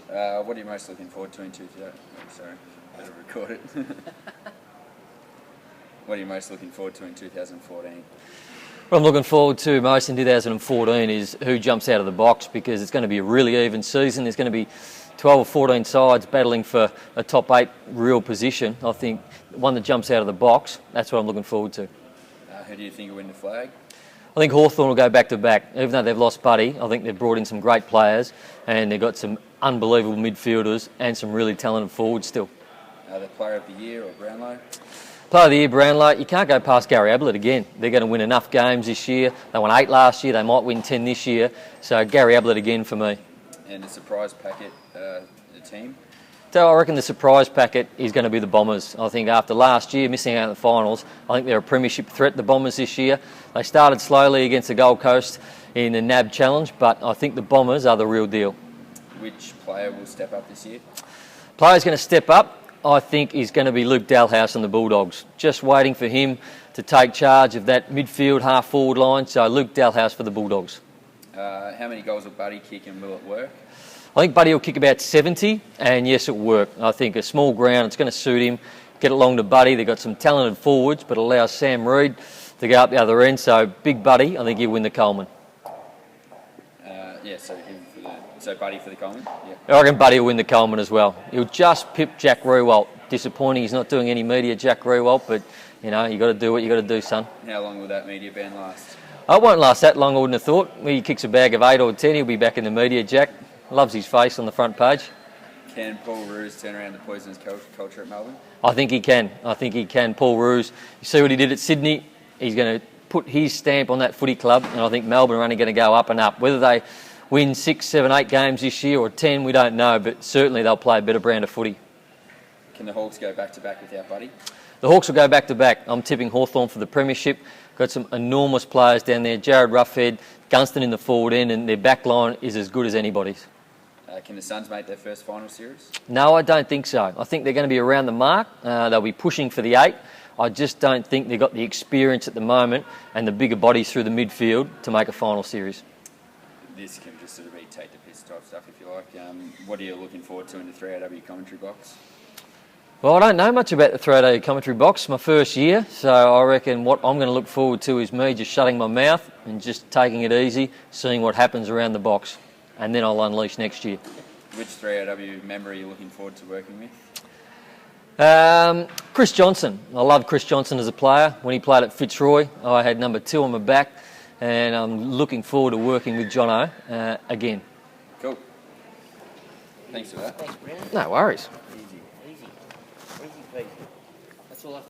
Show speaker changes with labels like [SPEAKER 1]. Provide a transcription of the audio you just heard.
[SPEAKER 1] Cool. What are you most looking forward to in 2000? Sorry, better record it. What are you most looking forward to in 2014?
[SPEAKER 2] What I'm looking forward to most in 2014 is who jumps out of the box, because it's going to be a really even season. There's going to be 12 or 14 sides battling for a top 8 real position. I think the one that jumps out of the box, that's what I'm looking forward to.
[SPEAKER 1] Who do you think will win the flag?
[SPEAKER 2] I think Hawthorn will go back to back. Even though they've lost Buddy, I think they've brought in some great players and they've got some unbelievable midfielders and some really talented forwards still.
[SPEAKER 1] The Player of the Year or Brownlow?
[SPEAKER 2] Player of the Year, Brownlow. You can't go past Gary Ablett again. They're going to win enough games this year. They won 8 last year. They might win 10 this year. So Gary Ablett again for me.
[SPEAKER 1] And the surprise packet, the team?
[SPEAKER 2] So I reckon the surprise packet is going to be the Bombers. I think after last year missing out in the finals, I think they're a premiership threat, the Bombers, this year. They started slowly against the Gold Coast in the NAB Challenge, but I think the Bombers are the real deal.
[SPEAKER 1] Which player will step up this year?
[SPEAKER 2] Player's going to step up, I think, is going to be Luke Dalhouse and the Bulldogs. Just waiting for him to take charge of that midfield half-forward line, so Luke Dalhouse for the Bulldogs.
[SPEAKER 1] How many goals will Buddy kick and will it work?
[SPEAKER 2] I think Buddy will kick about 70, and yes, it'll work. I think a small ground, it's going to suit him. Get along to Buddy. They've got some talented forwards, but allows Sam Reid to go up the other end. So big Buddy, I think he'll win the Coleman.
[SPEAKER 1] So Buddy for the Coleman? Yeah.
[SPEAKER 2] I reckon Buddy will win the Coleman as well. He'll just pip Jack Rewalt. Disappointing he's not doing any media, Jack Rewalt, but you know, you got to do what you got to do, son.
[SPEAKER 1] How long will that media ban last?
[SPEAKER 2] It won't last that long, I wouldn't have thought. When he kicks a bag of 8 or 10, he'll be back in the media, Jack. Loves his face on the front page.
[SPEAKER 1] Can Paul Roos turn around the poisonous culture at Melbourne?
[SPEAKER 2] I think he can. I think he can. Paul Roos, you see what he did at Sydney? He's going to put his stamp on that footy club, and I think Melbourne are only going to go up and up. Whether they win 6, 7, 8 games this year or 10, we don't know, but certainly they'll play a better brand of footy.
[SPEAKER 1] Can the Hawks go back-to-back without Buddy?
[SPEAKER 2] The Hawks will go back-to-back. I'm tipping Hawthorn for the premiership. Got some enormous players down there. Jared Ruffhead, Gunston in the forward end, and their back line is as good as anybody's.
[SPEAKER 1] Can the Suns make their first final series?
[SPEAKER 2] No, I don't think so. I think they're going to be around the mark. They'll be pushing for the 8. I just don't think they've got the experience at the moment and the bigger bodies through the midfield to make a final series.
[SPEAKER 1] This can just sort of be take the piss type stuff, if you like. What are you looking forward to in the 3AW commentary box?
[SPEAKER 2] Well, I don't know much about the 3AW commentary box. My first year, so I reckon what I'm going to look forward to is me just shutting my mouth and just taking it easy, seeing what happens around the box. And then I'll unleash next year.
[SPEAKER 1] Which 3AW member are you looking forward to working with?
[SPEAKER 2] Chris Johnson. I love Chris Johnson as a player. When he played at Fitzroy, I had number 2 on my back, and I'm looking forward to working with Jono again.
[SPEAKER 1] Cool. Thanks for that.
[SPEAKER 3] Thanks, Browny.
[SPEAKER 2] No worries.
[SPEAKER 3] Easy peasy. That's all I